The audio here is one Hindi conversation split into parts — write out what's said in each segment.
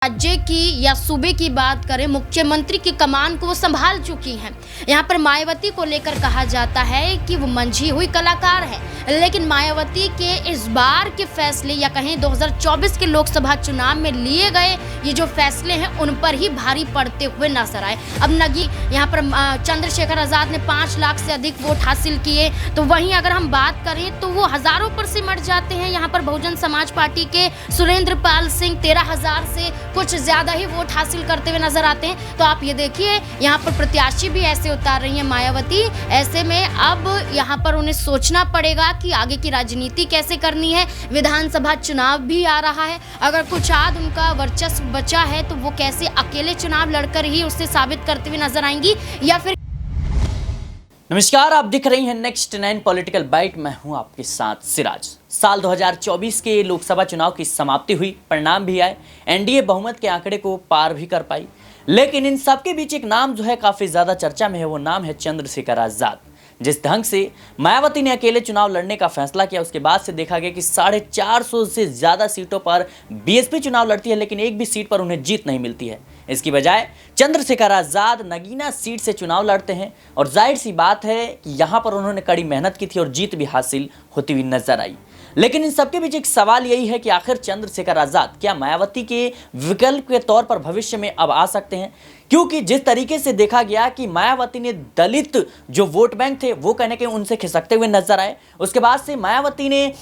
राज्य की या सूबे की बात करें, मुख्यमंत्री की कमान को वो संभाल चुकी हैं। यहाँ पर मायावती को लेकर कहा जाता है कि वो मंझी हुई कलाकार है, लेकिन मायावती के इस बार के फैसले या कहें 2024 के लोकसभा चुनाव में लिए गए ये जो फैसले हैं उन पर ही भारी पड़ते हुए नजर आए। अब यहाँ पर चंद्रशेखर आजाद ने 5 लाख से अधिक वोट हासिल किए, तो वहीं अगर हम बात करें तो वो हजारों पर सिमट जाते हैं। यहाँ पर बहुजन समाज पार्टी के सुरेंद्र पाल सिंह 13,000 से कुछ ज्यादा ही वोट हासिल करते हुए नजर आते हैं। तो आप ये देखिए, यहाँ पर प्रत्याशी भी ऐसे उतार रही है मायावती। ऐसे में अब यहाँ पर उन्हें सोचना पड़ेगा कि आगे की राजनीति कैसे करनी है। विधानसभा चुनाव भी आ रहा है, अगर कुछ आध उनका वर्चस्व बचा है तो वो कैसे अकेले चुनाव लड़कर ही उससे साबित करते हुए नजर आएंगी या फिर। नमस्कार, आप दिख रही हैं नेक्स्ट 9 पॉलिटिकल बाइट। मैं हूं आपके साथ सिराज। साल 2024 के लोकसभा चुनाव की समाप्ति हुई, परिणाम भी आए, एनडीए बहुमत के आंकड़े को पार भी कर पाई। लेकिन इन सबके बीच एक नाम जो है काफी ज्यादा चर्चा में है, वो नाम है चंद्रशेखर आजाद। जिस ढंग से मायावती ने अकेले चुनाव लड़ने का फैसला किया, उसके बाद से देखा गया कि 450 से ज्यादा सीटों पर बीएसपी चुनाव लड़ती है, लेकिन एक भी सीट पर उन्हें जीत नहीं मिलती है। इसकी बजाय चंद्रशेखर आजाद नगीना सीट से चुनाव लड़ते हैं और जाहिर सी बात है कि यहां पर उन्होंने कड़ी मेहनत की थी और जीत भी हासिल होती हुई नजर आई। लेकिन इन सबके बीच एक सवाल यही है कि आखिर चंद्रशेखर आजाद क्या मायावती के विकल्प के तौर पर भविष्य में अब आ सकते हैं? क्योंकि जिस तरीके से देखा गया कि मायावती ने दलित जो वोट बैंक थे वो कहने के उनसे खिसकते हुए नजर आए, उसके बाद से मायावती ने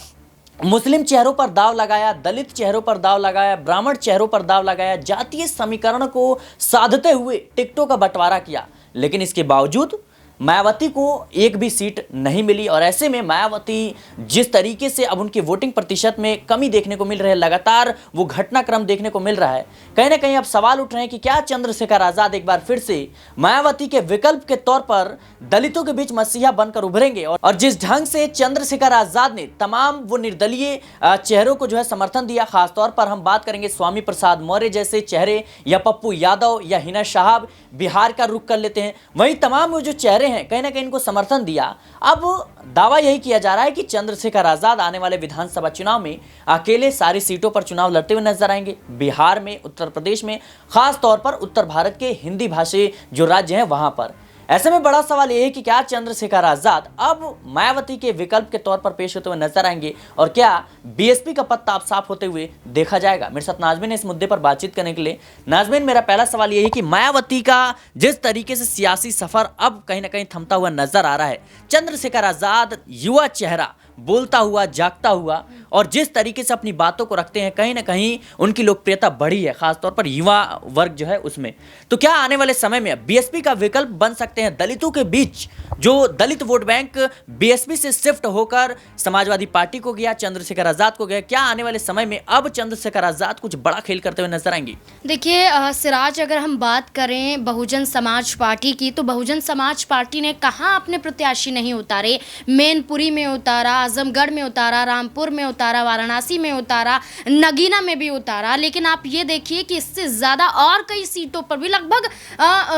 मुस्लिम चेहरों पर दाव लगाया, दलित चेहरों पर दाव लगाया, ब्राह्मण चेहरों पर दाव लगाया, जातीय समीकरण को साधते हुए टिकटों का बंटवारा किया। लेकिन इसके बावजूद मायावती को एक भी सीट नहीं मिली और ऐसे में मायावती जिस तरीके से अब उनकी वोटिंग प्रतिशत में कमी देखने को मिल रही है, लगातार वो घटनाक्रम देखने को मिल रहा है, कहीं ना कहीं अब सवाल उठ रहे हैं कि क्या चंद्रशेखर आजाद एक बार फिर से मायावती के विकल्प के तौर पर दलितों के बीच मसीहा बनकर उभरेंगे। और जिस ढंग से चंद्रशेखर आजाद ने तमाम वो निर्दलीय चेहरों को जो है समर्थन दिया, खासतौर पर हम बात करेंगे स्वामी प्रसाद मौर्य जैसे चेहरे या पप्पू यादव या हिना साहब, बिहार का रुख कर लेते हैं, वहीं तमाम वो जो चेहरे हैं कहीं ना कहीं इनको समर्थन दिया। अब दावा यही किया जा रहा है कि चंद्रशेखर आजाद आने वाले विधानसभा चुनाव में अकेले सारी सीटों पर चुनाव लड़ते हुए नजर आएंगे। बिहार में, उत्तर प्रदेश में, खास तौर पर उत्तर भारत के हिंदी भाषी जो राज्य हैं वहां पर। ऐसे में बड़ा सवाल यह है कि क्या चंद्रशेखर आजाद अब मायावती के विकल्प के तौर पर पेश होते हुए नजर आएंगे और क्या बीएसपी का पत्ता अब साफ होते हुए देखा जाएगा? मेरे साथ नाज़मीन है इस मुद्दे पर बातचीत करने के लिए। नाज़मीन, मेरा पहला सवाल यह है कि मायावती का जिस तरीके से सियासी सफर अब कहीं ना कहीं थमता हुआ नजर आ रहा है, चंद्रशेखर आजाद युवा चेहरा, बोलता हुआ, जागता हुआ और जिस तरीके से अपनी बातों को रखते हैं, कहीं ना कहीं उनकी लोकप्रियता बढ़ी है, खासतौर पर युवा वर्ग जो है उसमें। तो क्या आने वाले समय में बीएसपी का विकल्प बन सकते हैं दलितों के बीच? जो दलित वोट बैंक बीएसपी से शिफ्ट होकर समाजवादी पार्टी को गया, चंद्रशेखर आजाद को गया, क्या आने वाले समय में अब चंद्रशेखर आजाद कुछ बड़ा खेल करते हुए नजर आएंगी? देखिए सिराज, अगर हम बात करें बहुजन समाज पार्टी की, तो बहुजन समाज पार्टी ने कहाँ अपने प्रत्याशी नहीं उतारे। मैनपुरी में उतारा, आजमगढ़ में उतारा, रामपुर में उतारा, वाराणसी में उतारा, नगीना में भी उतारा। लेकिन आप ये देखिए कि इससे ज़्यादा और कई सीटों पर भी लगभग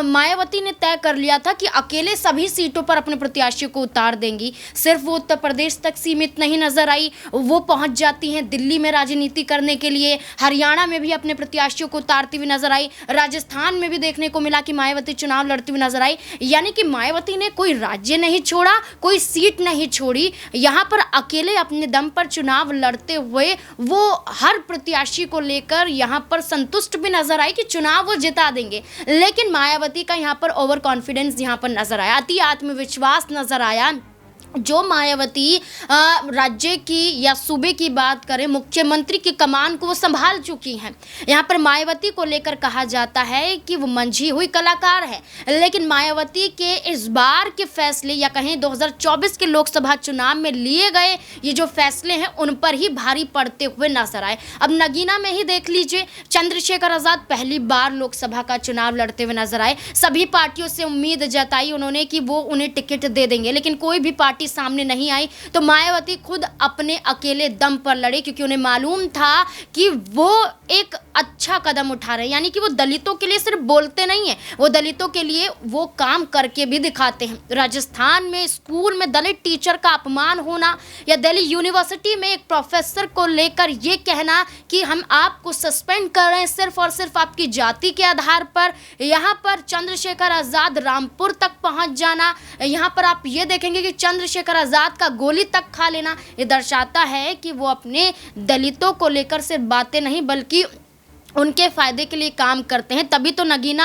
मायावती ने तय कर लिया था कि अकेले सभी सीटों पर अपने प्रत्याशियों को उतार देंगी। सिर्फ वो उत्तर प्रदेश तक सीमित नहीं नजर आई, वो पहुंच जाती हैं दिल्ली में राजनीति करने के लिए, हरियाणा में भी अपने प्रत्याशियों को उतारती हुई नजर आई, राजस्थान में भी देखने को मिला कि मायावती चुनाव लड़ती हुई नजर आई। यानी कि मायावती ने कोई राज्य नहीं छोड़ा, कोई सीट नहीं छोड़ी, यहाँ पर अकेले अपने दम पर चुनाव लड़ते हुए वो हर प्रत्याशी को लेकर यहाँ पर संतुष्ट भी नजर आई कि चुनाव वो जिता देंगे। लेकिन मायावती का यहाँ पर ओवर कॉन्फिडेंस यहाँ पर नजर आया, अति आत्मविश्वास नजर आया। जो मायावती राज्य की या सूबे की बात करें, मुख्यमंत्री की कमान को वो संभाल चुकी हैं। यहाँ पर मायावती को लेकर कहा जाता है कि वो मंझी हुई कलाकार है, लेकिन मायावती के इस बार के फैसले या कहें 2024 के लोकसभा चुनाव में लिए गए ये जो फैसले हैं उन पर ही भारी पड़ते हुए नजर आए। अब नगीना में ही देख लीजिए, चंद्रशेखर आजाद पहली बार लोकसभा का चुनाव लड़ते हुए नजर आए। सभी पार्टियों से उम्मीद जताई उन्होंने कि वो उन्हें टिकट दे देंगे, लेकिन कोई भी पार्टी पार्टी सामने नहीं आई तो मायावती खुद अपने अकेले दम पर लड़े, क्योंकि उन्हें मालूम था कि वो एक अच्छा कदम उठा रहे हैं, यानी कि वो दलितों के लिए सिर्फ बोलते नहीं हैं, वो दलितों के लिए वो काम करके भी दिखाते हैं। राजस्थान में स्कूल में दलित टीचर का अपमान होना या दिल्ली यूनिवर्सिटी में एक प्रोफेसर को लेकर ये कहना कि हम आपको सस्पेंड कर रहे हैं सिर्फ और सिर्फ आपकी जाति के आधार पर, यहाँ पर चंद्रशेखर आज़ाद रामपुर तक पहुँच जाना, यहाँ पर आप ये देखेंगे कि चंद्रशेखर आज़ाद का गोली तक खा लेना, ये दर्शाता है कि वो अपने दलितों को लेकर सिर्फ बातें नहीं बल्कि उनके फ़ायदे के लिए काम करते हैं। तभी तो नगीना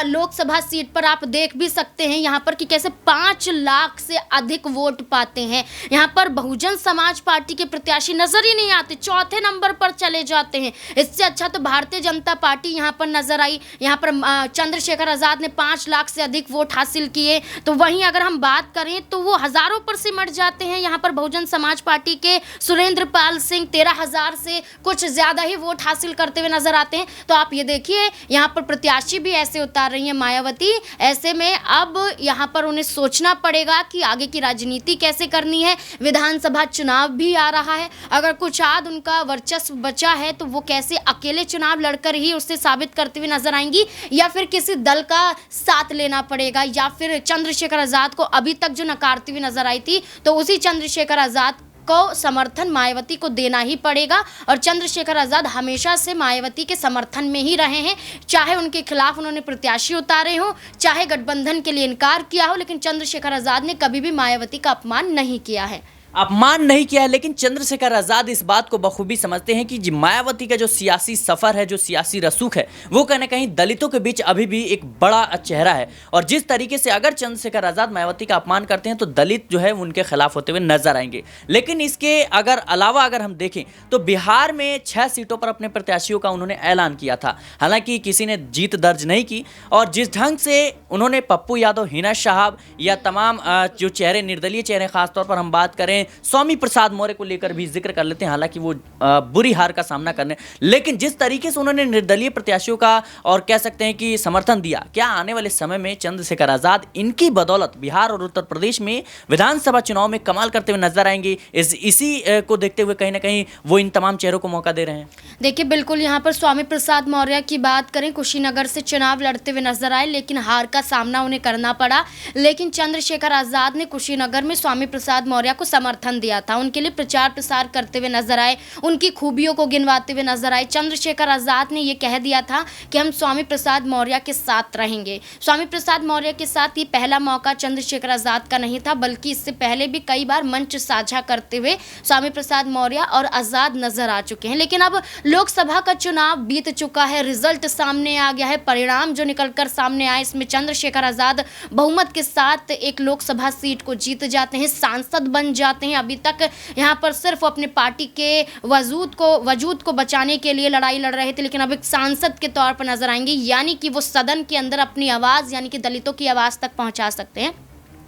लोकसभा सीट पर आप देख भी सकते हैं यहाँ पर कि कैसे 5 लाख से अधिक वोट पाते हैं। यहाँ पर बहुजन समाज पार्टी के प्रत्याशी नज़र ही नहीं आते, चौथे नंबर पर चले जाते हैं। इससे अच्छा तो भारतीय जनता पार्टी यहाँ पर नज़र आई। यहाँ पर चंद्रशेखर आज़ाद ने 5 लाख से अधिक वोट हासिल किए, तो वहीं अगर हम बात करें तो वो हज़ारों पर सिमट जाते हैं। यहाँ पर बहुजन समाज पार्टी के सुरेंद्र पाल सिंह 13,000 से कुछ ज़्यादा ही वोट हासिल करते हुए नजर आते हैं। तो आप ये देखिए यहाँ पर प्रत्याशी भी ऐसे उतार रही है मायावती। ऐसे में अब यहाँ पर उन्हें सोचना पड़ेगा कि आगे की राजनीति कैसे करनी है। विधानसभा चुनाव भी आ रहा है, अगर कुछ आध उनका वर्चस्व बचा है तो वो कैसे अकेले चुनाव लड़कर ही उससे साबित करते हुए नजर आएंगी, या फिर किसी दल का साथ लेना पड़ेगा, या फिर चंद्रशेखर आज़ाद को अभी तक जो नकारती हुई नजर आई थी तो उसी चंद्रशेखर आज़ाद को समर्थन मायावती को देना ही पड़ेगा। और चंद्रशेखर आज़ाद हमेशा से मायावती के समर्थन में ही रहे हैं, चाहे उनके खिलाफ उन्होंने प्रत्याशी उतारे हो, चाहे गठबंधन के लिए इनकार किया हो, लेकिन चंद्रशेखर आज़ाद ने कभी भी मायावती का अपमान नहीं किया है। अपमान नहीं किया है, लेकिन चंद्रशेखर आज़ाद इस बात को बखूबी समझते हैं कि मायावती का जो सियासी सफ़र है, जो सियासी रसूख है, वो कहीं ना कहीं दलितों के बीच अभी भी एक बड़ा चेहरा है। और जिस तरीके से अगर चंद्रशेखर आज़ाद मायावती का अपमान करते हैं तो दलित जो है उनके खिलाफ होते हुए नजर आएंगे। लेकिन इसके अलावा अगर हम देखें तो बिहार में 6 सीटों पर अपने प्रत्याशियों का उन्होंने ऐलान किया था, हालांकि किसी ने जीत दर्ज नहीं की। और जिस ढंग से उन्होंने पप्पू यादव, हिना साहब या तमाम जो चेहरे, निर्दलीय चेहरे, खासतौर पर हम बात करें स्वामी प्रसाद मौर्य को लेकर भी जिक्र कर लेते हैं, हालांकि वो बुरी हार का सामना करने, लेकिन जिस तरीके से उन्होंने निर्दलीय प्रत्याशियों का और कह सकते हैं कि समर्थन दिया, क्या आने वाले समय में चंद्रशेखर आज़ाद इनकी बदौलत बिहार और उत्तर प्रदेश में विधानसभा चुनाव में कमाल करते हुए नजर आएंगे? इसी को देखते हुए कहीं ना कहीं वो इन तमाम चेहरों को मौका दे रहे हैं। देखिए, बिल्कुल यहाँ पर स्वामी प्रसाद मौर्य की बात करें, कुशीनगर से चुनाव लड़ते हुए नजर आए, लेकिन हार का सामना उन्हें करना पड़ा। लेकिन चंद्रशेखर आज़ाद ने कुशीनगर में स्वामी प्रसाद मौर्य को समर्थन दिया था, उनके लिए प्रचार प्रसार करते हुए नजर आए, उनकी खूबियों को गिनवाते हुए नजर आए। चंद्रशेखर आज़ाद ने यह कह दिया था कि हम स्वामी प्रसाद मौर्य के साथ रहेंगे। स्वामी प्रसाद मौर्य के साथ ये पहला मौका चंद्रशेखर आज़ाद का नहीं था, बल्कि इससे पहले भी कई बार मंच साझा करते हुए स्वामी प्रसाद मौर्य और आज़ाद नजर आ चुके हैं। लेकिन अब लोकसभा का चुनाव बीत चुका है, रिजल्ट सामने आ गया है, परिणाम जो निकलकर सामने आए, इसमें चंद्रशेखर आज़ाद बहुमत के साथ एक लोकसभा सीट को जीत जाते हैं, सांसद बन जाते हैं। अभी तक यहाँ पर सिर्फ अपने पार्टी के वजूद को बचाने के लिए लड़ाई लड़ रहे थे, लेकिन अब एक सांसद के तौर पर नजर आएंगे, यानी कि वो सदन के अंदर अपनी आवाज़, यानी कि दलितों की आवाज़ तक पहुँचा सकते हैं।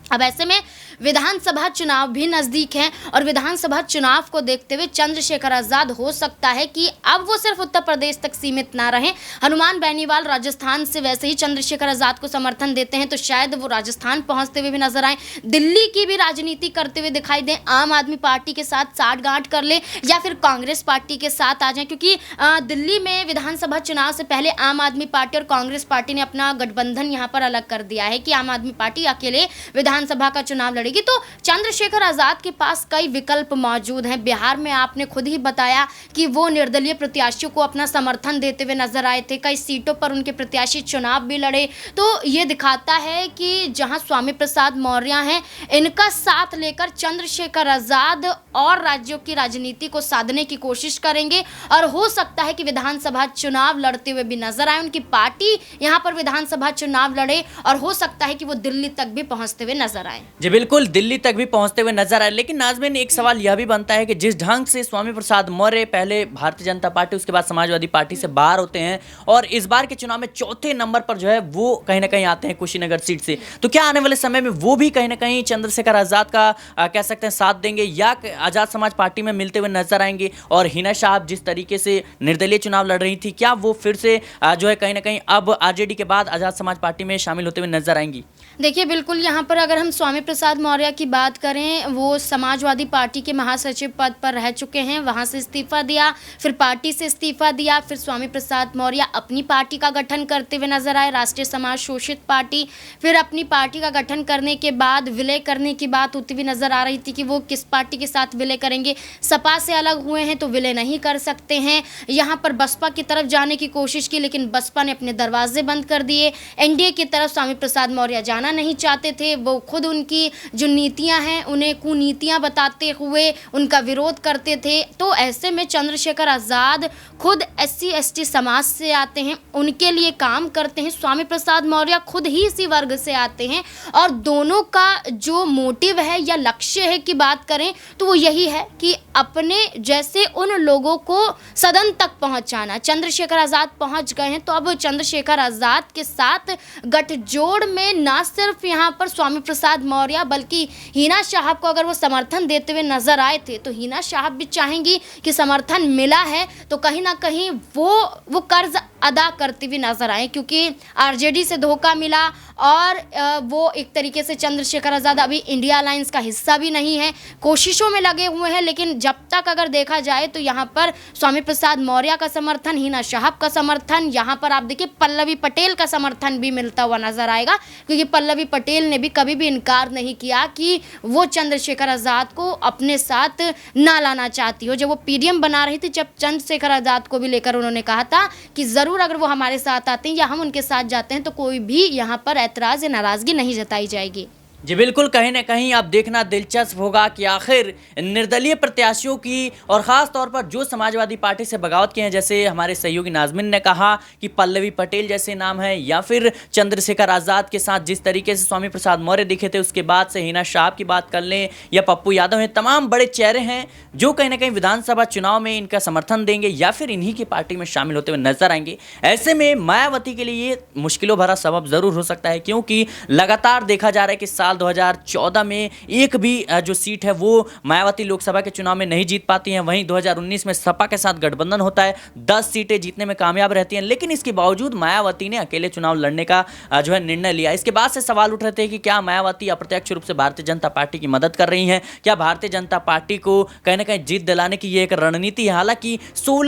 अब ऐसे में विधानसभा चुनाव भी नज़दीक हैं और विधानसभा चुनाव को देखते हुए चंद्रशेखर आज़ाद हो सकता है कि अब वो सिर्फ उत्तर प्रदेश तक सीमित ना रहें। हनुमान बेनीवाल राजस्थान से वैसे ही चंद्रशेखर आज़ाद को समर्थन देते हैं, तो शायद वो राजस्थान पहुंचते हुए भी नजर आए, दिल्ली की भी राजनीति करते हुए दिखाई दें, आम आदमी पार्टी के साथ साठगांठ कर ले या फिर कांग्रेस पार्टी के साथ आ जाएं, क्योंकि दिल्ली में विधानसभा चुनाव से पहले आम आदमी पार्टी और कांग्रेस पार्टी ने अपना गठबंधन यहाँ पर अलग कर दिया है कि आम आदमी पार्टी अकेले विधानसभा का चुनाव लड़ेगी। तो चंद्रशेखर आज़ाद के पास कई विकल्प मौजूद हैं। बिहार में आपने खुद ही बताया कि वो निर्दलीय प्रत्याशियों को अपना समर्थन देते हुए नजर आए थे, कई सीटों पर उनके प्रत्याशी चुनाव भी लड़े। तो ये दिखाता है कि जहां स्वामी प्रसाद मौर्य हैं, इनका साथ लेकर चंद्रशेखर आज़ाद और राज्यों की राजनीति को साधने की कोशिश करेंगे और हो सकता है कि विधानसभा चुनाव लड़ते हुए भी नजर आए, उनकी पार्टी यहाँ पर विधानसभा चुनाव लड़े और हो सकता है कि वो दिल्ली तक भी पहुंचते हुए नजर आए। जी बिल्कुल, दिल्ली तक भी पहुंचते हुए नजर आए। लेकिन नाज़मीन, एक सवाल यह भी बनता है कि जिस ढंग से स्वामी प्रसाद मौर्य पहले भारतीय जनता पार्टी, उसके बाद समाजवादी पार्टी से बाहर होते हैं और इस बार के चुनाव में चौथे नंबर पर जो है वो कहीं ना कहीं आते हैं कुशीनगर सीट से, तो क्या आने वाले समय में वो भी कहीं ना कहीं चंद्रशेखर आज़ाद का कह सकते हैं साथ देंगे या आज़ाद समाज पार्टी में मिलते हुए नजर आएंगे? और हिना साहब जिस तरीके से निर्दलीय चुनाव लड़ रही थी, क्या वो फिर से जो है कहीं ना कहीं अब आरजेडी के बाद आज़ाद समाज पार्टी में शामिल होते हुए नजर आएंगी? देखिए, बिल्कुल यहाँ पर अगर हम स्वामी प्रसाद मौर्य की बात करें, वो समाजवादी पार्टी के महासचिव पद पर रह चुके हैं, वहाँ से इस्तीफ़ा दिया, फिर पार्टी से इस्तीफ़ा दिया, फिर स्वामी प्रसाद मौर्य अपनी पार्टी का गठन करते हुए नजर आए, राष्ट्रीय समाज शोषित पार्टी। फिर अपनी पार्टी का गठन करने के बाद विलय करने की बात होती हुई नजर आ रही थी कि वो किस पार्टी के साथ विलय करेंगे। सपा से अलग हुए हैं तो विलय नहीं कर सकते हैं। यहाँ पर बसपा की तरफ जाने की कोशिश की, लेकिन बसपा ने अपने दरवाजे बंद कर दिए। एनडीए की तरफ स्वामी प्रसाद मौर्य जाना नहीं चाहते थे, वो खुद उनकी जो नीतियां हैं उन्हें कुनीतियां बताते हुए उनका विरोध करते थे। तो ऐसे में चंद्रशेखर आज़ाद खुद SC ST समाज से आते हैं, उनके लिए काम करते हैं। स्वामी प्रसाद मौर्य खुद ही इसी वर्ग से आते हैं और दोनों का जो मोटिव है या लक्ष्य है की बात करें तो वो यही है कि अपने जैसे उन लोगों को सदन तक पहुंचाना। चंद्रशेखर आज़ाद पहुंच गए हैं तो अब चंद्रशेखर आज़ाद के साथ गठजोड़ में ना सिर्फ यहाँ पर स्वामी प्रसाद मौर्य बल्कि हिना साहब को अगर वो समर्थन देते हुए नजर आए थे तो हिना साहब भी चाहेंगी कि समर्थन मिला है तो कहीं ना कहीं वो कर्ज अदा करती हुई नजर आए, क्योंकि आरजेडी से धोखा मिला और वो एक तरीके से चंद्रशेखर आज़ाद अभी इंडिया अलायंस का हिस्सा भी नहीं है। कोशिशों में लगे हुए हैं, लेकिन जब तक अगर देखा जाए तो यहाँ पर स्वामी प्रसाद मौर्य का समर्थन, हिना साहब का समर्थन, यहाँ पर आप देखिए पल्लवी पटेल का समर्थन भी मिलता हुआ नजर आएगा, क्योंकि पल्लवी पटेल ने भी कभी भी इनकार नहीं किया कि वो चंद्रशेखर आज़ाद को अपने साथ ना लाना चाहती हो। जब वो PDM बना रही थी, जब चंद्रशेखर आज़ाद को भी लेकर उन्होंने कहा था कि ज़रूर अगर वो हमारे साथ आते हैं या हम उनके साथ जाते हैं तो कोई भी यहाँ पर ऐतराज़ या नाराज़गी नहीं जताई जाएगी। जी बिल्कुल, कहीं ना कहीं अब देखना दिलचस्प होगा कि आखिर निर्दलीय प्रत्याशियों की और ख़ास तौर पर जो समाजवादी पार्टी से बगावत किए हैं, जैसे हमारे सहयोगी नाज़मिन ने कहा कि पल्लवी पटेल जैसे नाम है, या फिर चंद्रशेखर आज़ाद के साथ जिस तरीके से स्वामी प्रसाद मौर्य दिखे थे, उसके बाद से हिना साहब की बात कर लें या पप्पू यादव हैं, तमाम बड़े चेहरे हैं जो कहीं ना कहीं विधानसभा चुनाव में इनका समर्थन देंगे या फिर इन्हीं की पार्टी में शामिल होते हुए नजर आएंगे। ऐसे में मायावती के लिए ये मुश्किलों भरा सबब ज़रूर हो सकता है, क्योंकि लगातार देखा जा रहा है कि साल 2014 में एक भी जो सीट है वो मायावती लोकसभा के चुनाव में नहीं जीत पाती हैं। वहीं 2019 में सपा के साथ गठबंधन होता है, 10 सीटें जीतने में कामयाब रहती हैं, लेकिन इसके बावजूद मायावती ने अकेले चुनाव लड़ने का जो है निर्णय लिया। इसके बाद से सवाल उठ रहे थे कि क्या मायावती अप्रत्यक्ष रूप से भारतीय जनता पार्टी की मदद कर रही हैं, क्या भारतीय जनता पार्टी को कहीं ना कहीं जीत दिलाने की ये एक रणनीति है। हालांकि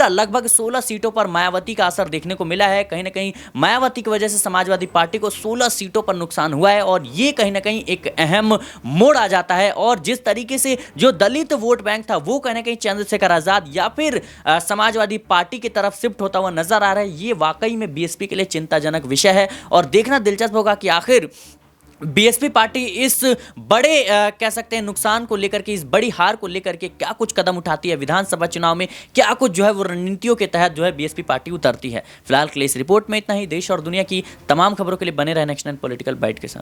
लगभग 16 सीटों पर मायावती का असर देखने को मिला है। कहीं ना कहीं मायावती की वजह से समाजवादी पार्टी को 16 सीटों पर नुकसान हुआ है और ये कहीं ना कहीं एक अहम मोड़ आ जाता है। और जिस तरीके से जो दलित वोट बैंक था वो कहीं ना कहीं चंद्रशेखर आजाद या फिर समाजवादी पार्टी की तरफ शिफ्ट होता हुआ नजर आ रहा है, ये वाकई में बीएसपी के लिए चिंताजनक विषय है और देखना दिलचस्प होगा कि आखिर बीएसपी पार्टी इस बड़े कह सकते हैं नुकसान को लेकर के, इस बड़ी हार को लेकर के क्या कुछ कदम उठाती है विधानसभा चुनाव में, क्या कुछ जो है वो रणनीतियों के तहत जो है बीएसपी पार्टी उतरती है। फिलहाल के लिए इस रिपोर्ट में इतना ही। देश और दुनिया की तमाम खबरों के लिए बने रहे नेक्स्ट 9 पॉलिटिकल बाइट के साथ।